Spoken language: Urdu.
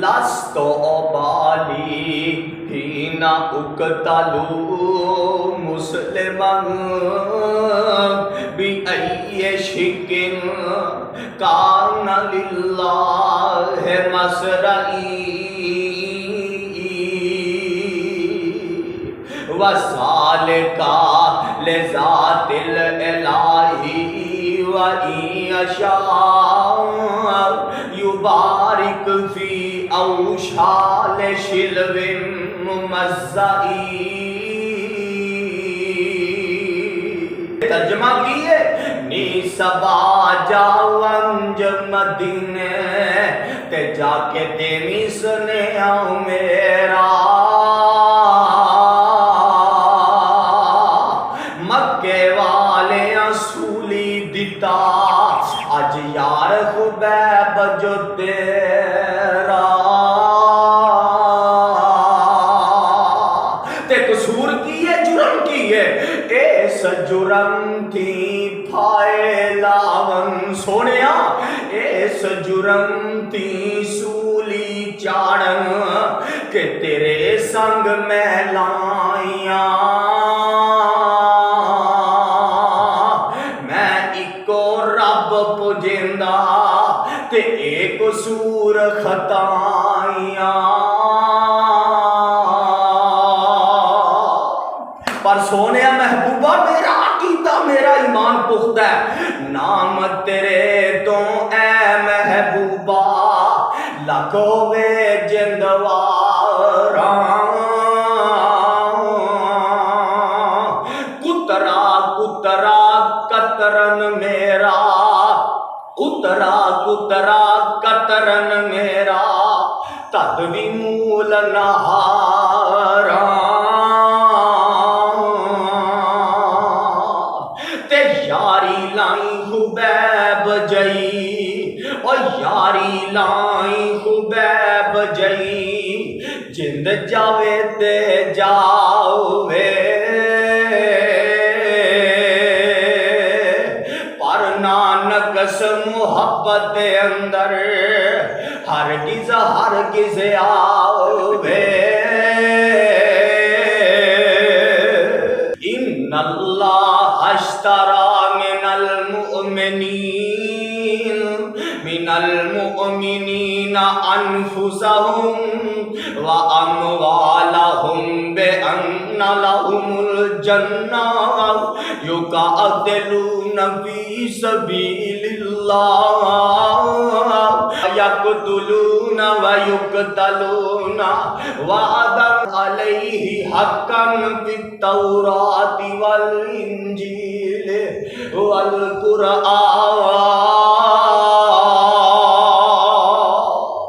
لست أبالي حين أقتل مسلما بأي شك كان لله مسرعي وذلك لذات الإله وإن يشاء يبارك في أوشال شلو ممزعی. ترجمہ کیے نی سبا جاونج مدینے تے جا کے تیمی سنے آؤ میرا مکے والے اصولی دیتا اج یار خبیب جو تیرا تے قصور کیے جرم کیے ایس جرم تھی پھائے لاون سونیا ایس جرم تھی سولی چاڑن کہ تیرے سنگ میں لائیاں میں ایکو رب پجندہ تے ایک سور خطائیاں. پر سونے محبوبہ میرا عقیدہ میرا ایمان پختہ ہے نام تیرے تو اے محبوبہ لکھوے جندواراں کترا کترا کترن میرا کترا کترا کترن میرا تدوی مول نہاراں یاری لائیں خبیب جئی او یاری لائیں خبیب جئی جند جاوے تے جاوے پر نانکس محبت اندر ہرگز ہرگز آوے. ان اللہ اشترى من المؤمنين أنفسهم وأموالهم بأن لهم الجنة يقاتلون في سبيل الله يقتلون ويقتلون وعدا عليه حقا في التوراة والإنجيل والقرآن